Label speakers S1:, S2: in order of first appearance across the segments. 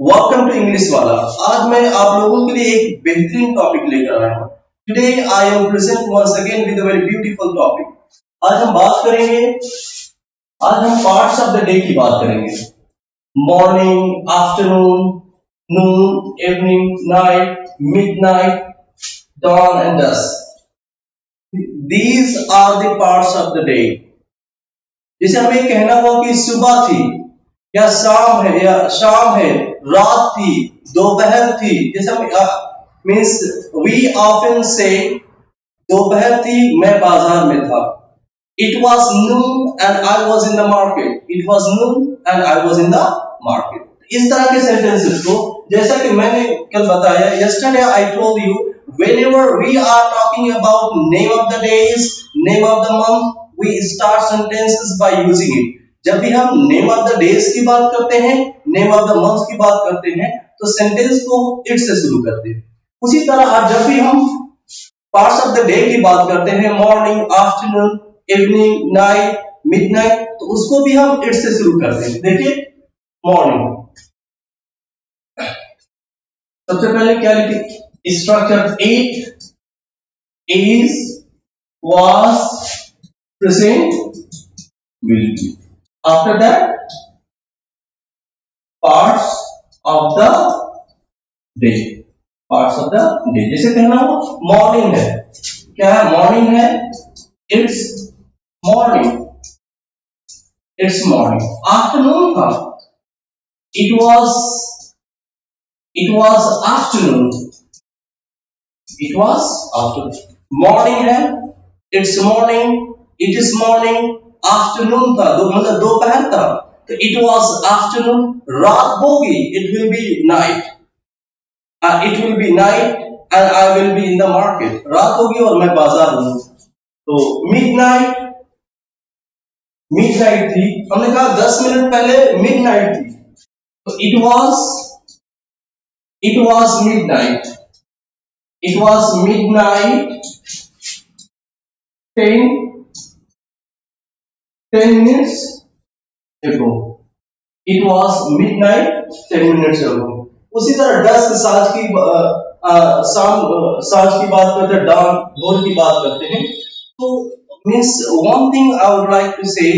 S1: Welcome to English वाला। आज मैं आप लोगों के लिए एक बेहतरीन टॉपिक लेकर आया हूँ। Today I am present once again with a very beautiful topic. आज हम बात करेंगे, आज हम पार्ट्स ऑफ द डे की बात करेंगे। Morning, afternoon, Noon, evening, night, midnight, dawn and dusk. These are the parts of the day. जैसे हमें कहना हो कि सुबह थी या शाम है, रात थी, दोपहर थी। जैसे हम मीन्स वी ऑफन से दोपहर थी, मैं बाजार में था। It was Noon and I was in the market. It was Noon and I was in the market. इस तरह के सेंटेंसेस को, जैसा कि मैंने कल बताया, yesterday I told you, whenever we are talking about name of the days, name of the month, we start sentences by using it. जब भी हम नेम ऑफ द डेज की बात करते हैं, नेम ऑफ द मंथ की बात करते हैं, तो सेंटेंस को इट से शुरू करते हैं। उसी तरह आज जब भी हम पार्ट्स ऑफ द डे की बात करते हैं, morning, afternoon, evening, night, midnight, तो उसको भी हम इट से शुरू करते हैं। देखिए, मॉर्निंग, सबसे पहले क्या लिखे? Structure it, is, was, present, will be. After that, parts of the day. Parts of the day. जैसे कहना हो मॉर्निंग है, क्या है? मॉर्निंग है, it's morning, it's morning. Afternoon था, it was afternoon, it was afternoon। Morning है, it's morning, it is morning. Afternoon था, मतलब दोपहर था, तो इट वॉज आफ्टरनून। रात होगी, it will B night, it will B night and I will be in the market. रात होगी और मैं बाजार हूं। तो मिडनाइट, मिडनाइट थी, हमने कहा 10 मिनट पहले मिडनाइट थी, तो it was midnight, it was midnight 10 minutes ago, it was midnight 10 minutes ago। उसी तरह डस्क, सांझ की सांझ की बात करते हैं, dawn, भोर की बात करते हैं। तो means one thing I would like to say,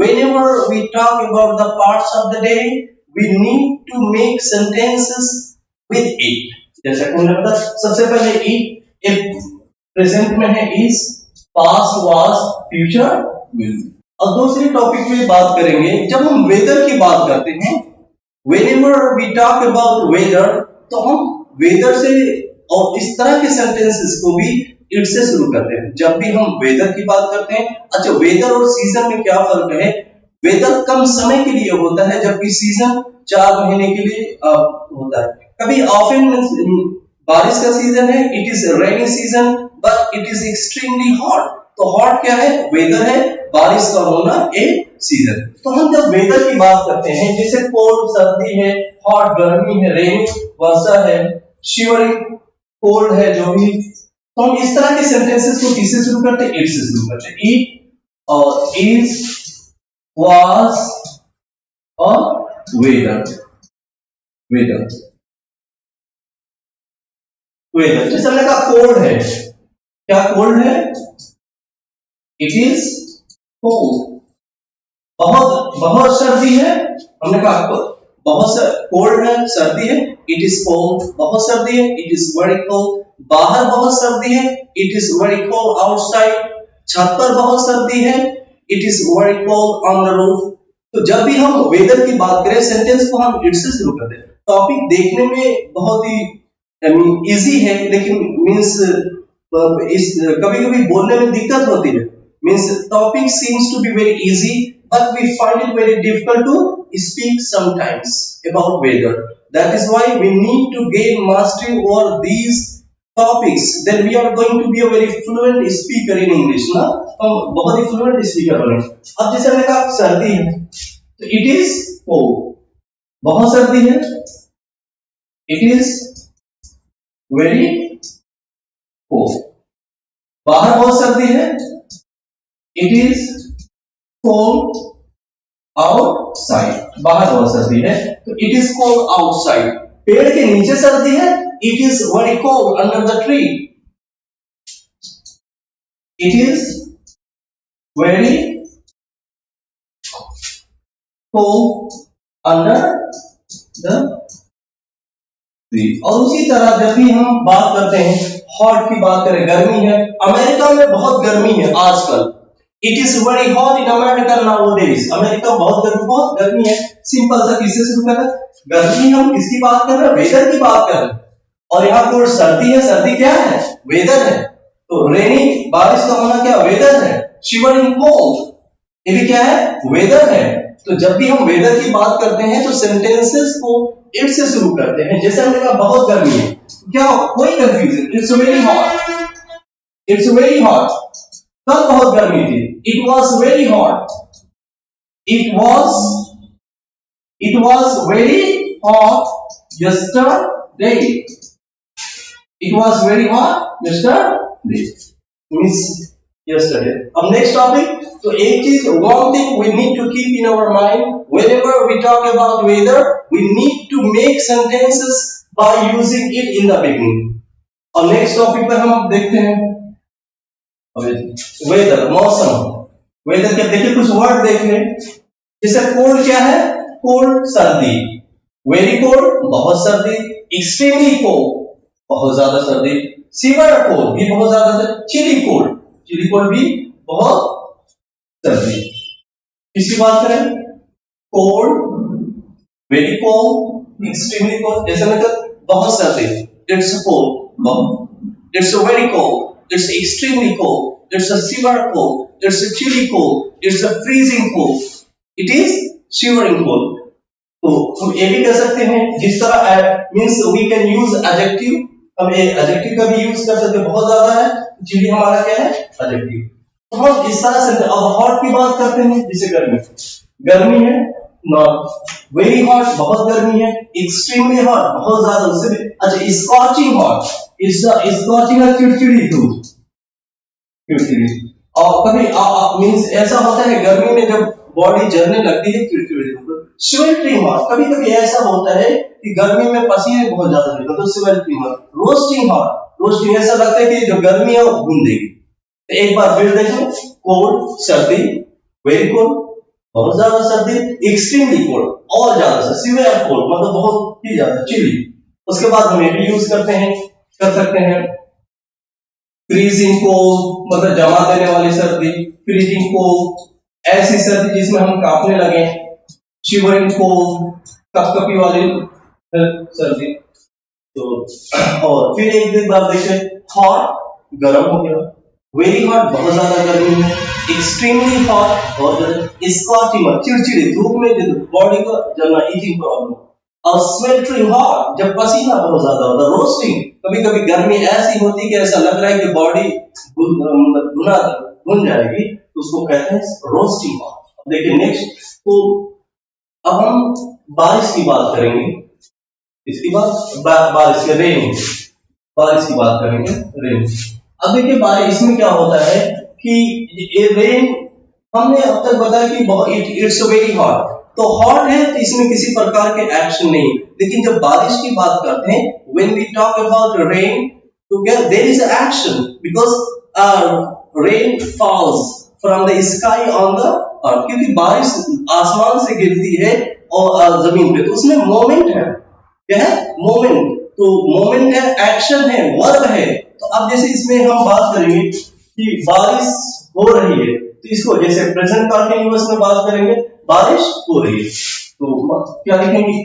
S1: whenever we talk about the parts of the day, we need to make sentences with it। जैसा कि मैंने बताया, सबसे पहले it, एक प्रेजेंट में है, is, past was, future will। और दूसरी टॉपिक में बात करेंगे, जब हम वेदर की बात करते हैं, whenever we talk about weather, तो हम वेदर से और इस तरह के सेंटेंसेस को भी इट से शुरू करते हैं जब भी हम वेदर की बात करते हैं। अच्छा, वेदर और सीजन में क्या फर्क है? वेदर कम समय के लिए होता है, जबकि सीजन 4 महीने के लिए होता है। कभी ऑफन बारिश का सीजन है, it is rainy season, but it is extremely hot. तो हॉट क्या है? वेदर है, बारिश का होना एक सीजन। तो हम जब वेदर की बात करते हैं, जैसे कोल्ड सर्दी है, हॉट गर्मी है, रेनी वर्षा है, शिवरिंग कोल्ड है, जो भी, तो हम इस तरह के सेंटेंसेस को किससे शुरू करते हैं? इट से शुरू करते हैं। इट और इज, was और वेदर, वेदर, वेदर। जैसे हमने कहा कोल्ड है, क्या कोल्ड है? It is cold. बहुत बहुत सर्दी है, हमने कहा बहुत कोल्ड है, सर्दी है, इट इज कोल्ड। बहुत सर्दी है, इट इज वेरी कोल्ड। बाहर बहुत सर्दी है, it is very cold outside. छत पर बहुत सर्दी है, it is very cold on the roof. तो जब भी हम वेदर की बात करें, सेंटेंस को हम इट से शुरू करते हैं। टॉपिक देखने में बहुत ही इजी है, लेकिन मीन्स इस कभी-कभी बोलने में दिक्कत होती है। Means topic seems to be very easy, but we find it very difficult to speak sometimes about weather. That is why we need to gain mastery over these topics, then we are going to be a very fluent speaker in English, ना? हम बहुत ही fluent speaker बने। अब जैसे मैंने कहा सर्दी है, तो it is cold, बहुत सर्दी है, it is very cold। बाहर बहुत सर्दी है, it is cold आउटसाइड, बाहर बहुत सर्दी है तो इट इज कोल्ड आउटसाइड। पेड़ के नीचे सर्दी है, it is very cold under the tree. It is very cold under the tree. और उसी तरह जब भी हम बात करते हैं हॉट की बात करें, गर्मी है, अमेरिका में बहुत गर्मी है आजकल। It is very hot in America nowadays. America बहुत गर्मी है। सिंपल सा किससे शुरू करें? गर्मी हम किसकी बात कर रहे हैं? वेदर की बात कर रहे हैं। और यहाँ पर सर्दी है, सर्दी क्या है? वेदर है। तो रेनी, बारिश का होना क्या? वेदर है। शिवरिंग कोल्ड, ये भी क्या है? वेदर है। तो जब भी हम वेदर की बात करते हैं तो सेंटेंसेस को इट से शुरू करते हैं। जैसे हमने कहा बहुत गर्मी है, क्या कोई confusion? It's very hot, it's very hot. कल बहुत गर्मी थी, it was very hot, it was very hot yesterday, it was very hot yesterday means yesterday. अब नेक्स्ट टॉपिक। तो एक चीज, one thing we need to keep in our mind whenever we talk about weather, we need to make sentences by using it in the beginning। और next topic पर हम देखते हैं weather, मौसम। वेदर के देखिए कुछ वर्ड देख लें। जैसे कोल्ड क्या है? कोल्ड सर्दी, वेरी कोल्ड बहुत सर्दी, एक्सट्रीमली कोल्ड बहुत ज्यादा सर्दी, सीवर कोल्ड भी बहुत ज्यादा सर्दी, चिली कोल्ड, चिली कोल्ड भी बहुत सर्दी। किसकी बात करें? Cold, very cold, extremely cold. जैसे मतलब बहुत सर्दी, it's cold, it's very cold, it's extremely cold, it's a severe cold, it's a chilly cold, it's a freezing cold, it is shivering cold। तो हम ये भी कह सकते हैं, जिस तरह means we can use adjective, हम एडजेक्टिव का भी यूज कर सकते हैं। बहुत ज्यादा है, चिली हमारा क्या है? एडजेक्टिव। तो हम इस तरह से अब हॉट की बात करते हैं। जैसे गर्मी, गर्मी है, नॉट वेरी हॉट बहुत गर्मी है, एक्सट्रीमली हॉट बहुत ज्यादा, उससे भी अच्छा स्कॉचिंग हॉट, स्कॉचिंग है चिड़चिड़ी धूप, चिड़चिड़ी। और कभी मींस ऐसा होता है गर्मी में जब बॉडी जलने लगती है चिड़चिड़ी धूप। स्वेल्टरिंग हॉट, कभी कभी ऐसा होता है कि गर्मी में पसीने बहुत ज्यादा निकलते हैं तो sweltering hot. Roasting hot, roasting ऐसा लगता है कि जो गर्मी है वो भून देगी। तो एक बार फिर देखो, कोल्ड सर्दी, वेरी कोल्ड बहुत ज्यादा सर्दी, एक्सट्रीमली कोल्ड और ज्यादा सर्दी, सीवियर कोल्ड मतलब बहुत ही ज्यादा, चिली। उसके बाद हम ये भी यूज कर सकते हैं फ्रीजिंग कोल्ड मतलब जमा देने वाली सर्दी, फ्रीजिंग कोल्ड ऐसी सर्दी जिसमें हम कांपने लगे, शिवरिंग कोल्ड कपकपी वाली सर्दी। तो और फिर एक बार देखें, हॉट गर्म हो गया, वेरी हॉट बहुत ज्यादा गर्मी है, एक्सट्रीमली हॉट बहुत ज्यादा, स्कॉचिंग चिड़चिड़ी धूप में बॉडी को जलना, ईचिंग प्रॉब्लम। और स्वेल्टरिंग हॉट जब पसीना बहुत ज्यादा होता है। रोस्टिंग कभी कभी गर्मी ऐसी होती है कि ऐसा लग रहा है कि बॉडी भुन जाएगी, तो उसको कहते हैं रोस्टिंग हॉट। अब देखिए नेक्स्ट, तो अब हम बारिश की बात करेंगे। इसकी बात बारिश के रेन, बारिश की बात करेंगे रेन। अब देखिए बारिश, इसमें क्या होता है कि ये रेन हमने अब तक बताया कि इट्स वेरी हॉट, तो हॉट है तो इसमें किसी प्रकार के एक्शन नहीं। लेकिन जब बारिश की बात करते हैं, when we talk about rain, तो there is action because rain falls from the sky on the earth, क्योंकि बारिश आसमान से गिरती है और जमीन पे, तो उसमें मोमेंट है। क्या है? मोमेंट। तो मोमेंट है, एक्शन है, वर्ब है। तो अब जैसे इसमें हम बात करेंगे कि बारिश हो रही है, तो इसको जैसे प्रेजेंट कंटीन्यूअस में बात करेंगे, बारिश हो रही है, तो क्या लिखेंगे?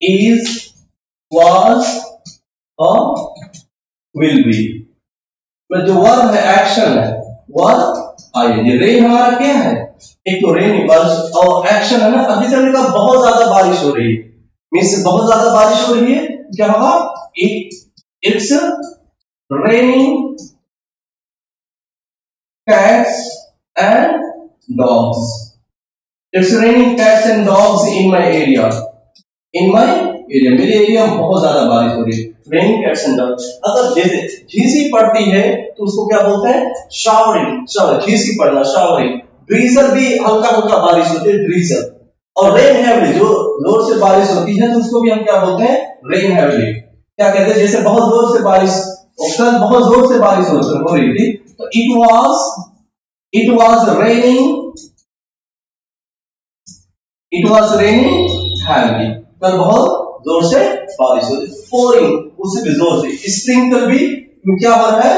S1: इट इज, वाज और विल बी। तो जो वर्ब है, एक्शन है, वर्ब आएंगे। रेन हमारा क्या है? एक तो रेन बारिश और एक्शन है ना। अभी से का बहुत ज्यादा बारिश हो रही है, मींस बहुत ज्यादा बारिश हो रही है, क्या होगा? It's raining cats and dogs. It's raining cats and dogs in my area. In my area, मेरे एरिया में बहुत ज्यादा बारिश हो रही है। Raining cats and dogs. अगर जैसे झीसी पड़ती है तो उसको क्या बोलते हैं? Showering. झीसी पड़ना, showering. ड्रीजल भी हल्का हल्का बारिश होती है, ड्रीजल। और रेन हैवली, जो जोर से बारिश होती है तो उसको भी हम क्या बोलते हैं, रेन हैवली। क्या कहते हैं, जैसे बहुत जोर से बारिश, कल बहुत जोर से बारिश हो रही थी, तो it was raining, it was raining heavily, कल बहुत जोर से बारिश हो रही, पोरिंग उससे भी जोर से, स्प्रिंकल भी क्या हो रहा है,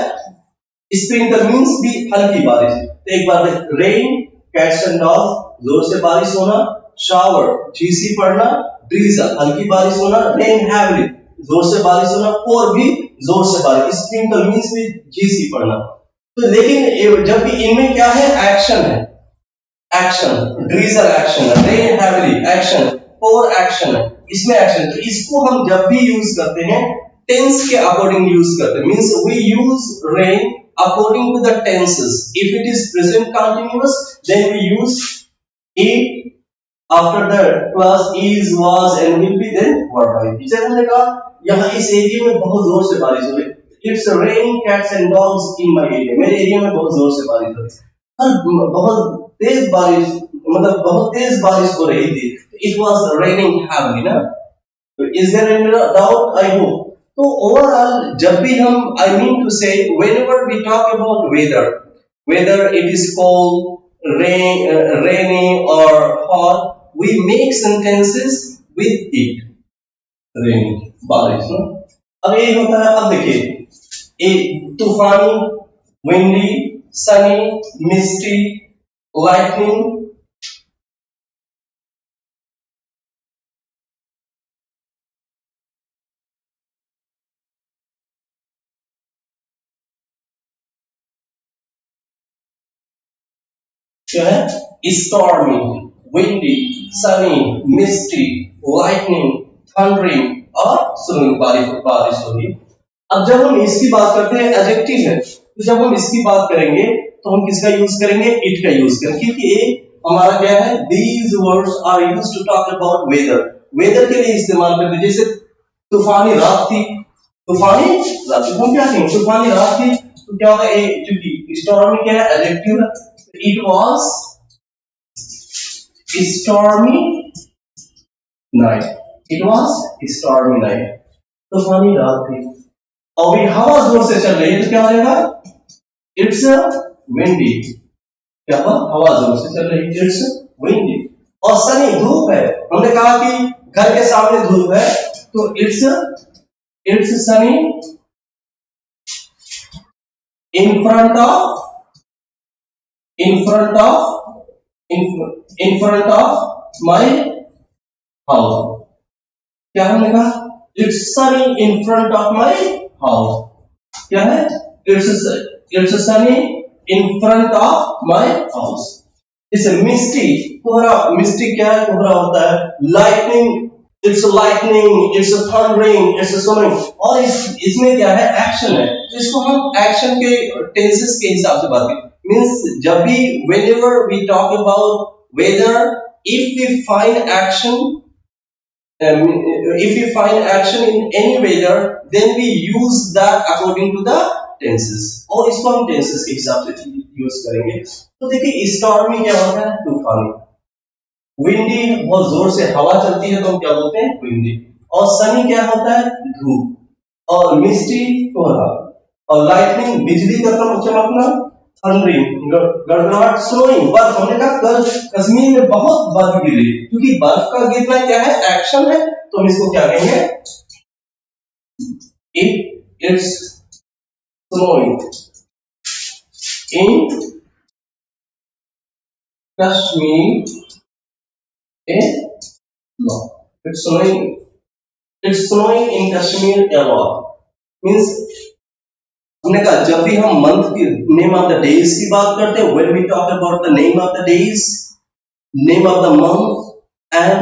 S1: स्प्रिंकल मींस भी हल्की बारिश। तो एक बार रेन, कैट्स एंड डॉग्स जोर से बारिश होना, शावर झीसी पड़ना, ड्रीजल हल्की बारिश होना, रेन हैवली जोर से बारिश होना, पोर भी जोर से बारिश, स्प्रिंकल मींस भी झीसी पड़ना। तो लेकिन जब भी इनमें क्या है, एक्शन है, एक्शन, ड्रीजल एक्शन है, रेन हैवली एक्शन, पोर एक्शन है, इसमें एक्शन। तो इसको हम जब भी यूज करते हैं टेंस के अकॉर्डिंग यूज करते हैं, means we use rain according to the tenses. If it is present continuous, then we use it after that plus is, was and will be, then verb by। जैसे हमने कहा यहाँ इस area में बहुत जोर से बारिश हो रही है, It's raining cats and dogs in my area। मेरे एरिया में बहुत जोर से बारिश हो रही है, और बहुत तेज बारिश, मतलब बहुत तेज बारिश हो रही थी। It was raining heavily ना। तो is there any doubt? I hope। तो ओवरऑल जब भी हम, I mean to say, whenever we talk about weather, whether it is cold, rainy or hot, we make sentences with it। rainy, बारिश ना। अब ये होता है, अब देखिए एक तूफानी, विंडी, सनी, मिस्टी, लाइटनिंग, क्या है, स्टॉर्मी, विंडी, सनी, मिस्टी, लाइटनिंग, थंडरिंग और सुनिंग, बारिश बारिश होगी। अब जब हम इसकी बात करते हैं, एडजेक्टिव है, तो जब हम इसकी बात करेंगे तो हम किसका यूज करेंगे, इट का यूज करेंगे, क्योंकि ये हमारा क्या है, these words are used to talk about weather, weather के लिए इस्तेमाल करते हैं। जैसे तूफानी रात थी, तूफानी रात थी, हम क्या कहेंगे, तूफानी रात थी, तो क्या होगा, क्योंकि स्टॉर्मी क्या है, एडजेक्टिव है, it was stormy night, it was stormy night, तूफानी रात थी। और भी हवा जोर से चल रही है, तो क्या हो जाएगा, इट्स विंडी, क्या हुआ, हवा जोर से चल रही है, इट्स विंडी। और सनी, धूप है, हमने कहा कि घर के सामने धूप है, तो it's Sunny in front of, in front of, in front of my house। क्या हमने कहा, it's sunny in front of my house। क्या है, it's sunny in front of my house। इसे मिस्टी, कोहरा, मिस्टी क्या है, कोहरा होता है, lightning, it's thundering, it's snowing। और इसमें क्या है, एक्शन है, तो इसको हम एक्शन के टेंसेस के हिसाब से बात करें, मींस जब भी whenever we talk about weather, if we find action, if we find action in any weather, then we use that according to the tenses। और इसको हम टेंसेस के हिसाब से यूज करेंगे। तो देखिए स्टॉर्मी क्या होता है, तूफानी, विंडी बहुत जोर से हवा चलती है, तो हम क्या बोलते हैं, विंडी। और सनी क्या होता है, धूप, और मिस्टी कोहरा, और लाइटनिंग बिजली का चमकना, थंडरिंग गड़गड़ाहट, स्नोइंग बर्फ, हमने कहा कल कश्मीर में बहुत बर्फ गिरी, क्योंकि बर्फ का गिरना क्या है, एक्शन है, तो हम इसको क्या कहेंगे, it's snowing in Kashmir it's snowing in Kashmir a lot। Means हमने कहा जब भी हम मंथ की नेम ऑफ द डेज की बात करते हैं, when we talk about the name of the days, name of the month and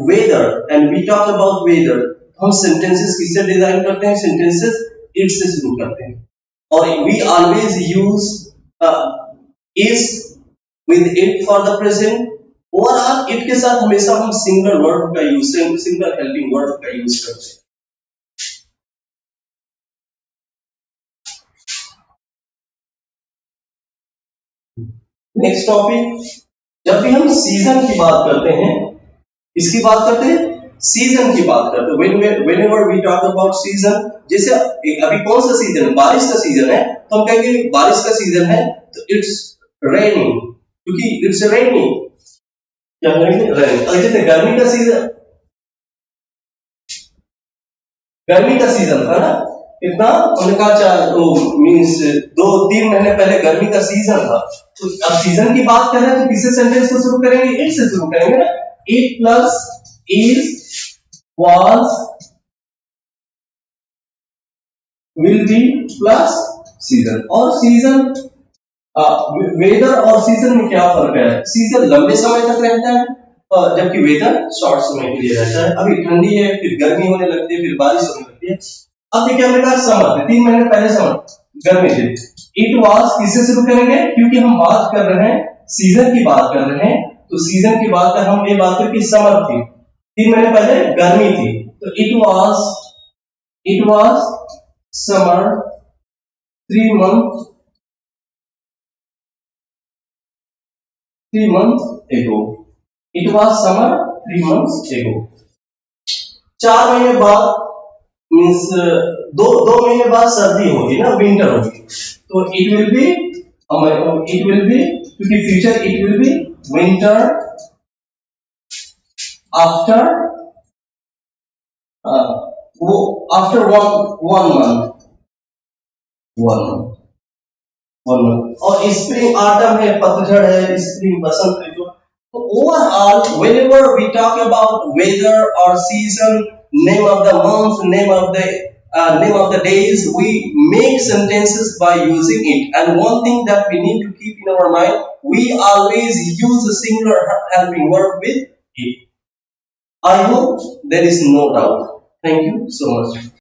S1: weather, and we talk about weather, हम सेंटेंसेस किससे डिजाइन करते हैं, सेंटेंसेस इट से शुरू करते हैं। और we always use is with it for the present. Overall it के साथ हमेशा हम सिंगल वर्ब का यूज, सिंगल हेल्पिंग वर्ब का यूज करते हैं। नेक्स्ट टॉपिक, जब भी हम सीजन की बात करते हैं, इसकी बात करते हैं, सीजन की बात करते हैं, whenever we talk about season, जैसे अभी कौन सा सीजन है, बारिश का सीजन है, तो हम कहेंगे बारिश का सीजन है तो इट्स रेनिंग, क्योंकि इट्स रेनिंग, क्या कहेंगे, रेनिंग। और जैसे गर्मी का सीजन था ना, इतना हमने कहा चार मीन्स 2-3 महीने पहले गर्मी का सीजन था, तो अब सीजन की बात कर रहे हैं तो किससे सेंटेंस को शुरू करेंगे, इट से शुरू करेंगे ना, it plus is was will be plus season. और सीजन, वेदर और सीजन में क्या फर्क है, सीजन लंबे समय तक रहता है जबकि वेदर शॉर्ट समय के लिए रहता है। अभी ठंडी है, फिर गर्मी होने लगती है, फिर बारिश होने लगती है। अब देखिए हमने कहा समर, 3 महीने पहले समर गर्मी थी, इट वाज किससे शुरू करेंगे, क्योंकि हम बात कर रहे हैं सीजन की बात कर रहे हैं, तो सीजन की बात कर हम ये बात करें कि समर थी, 3 महीने पहले गर्मी थी, तो it was summer 3 months ago, it was summer 3 months ago। 4 महीने बाद मीन्स दो महीने बाद सर्दी होगी ना, विंटर होगी, तो इट विल बी क्योंकि future it will be winter after वो आफ्टर वन मंथ। और स्प्रिंग ऑटम है, पतझड़ है, स्प्रिंग बसंत ऋतु। तो overall whenever we talk about weather और season, name of the month, name of the days, we make sentences by using it, and one thing that we need to keep in our mind, we always use a singular helping verb with it। I hope there is no doubt। Thank you so much।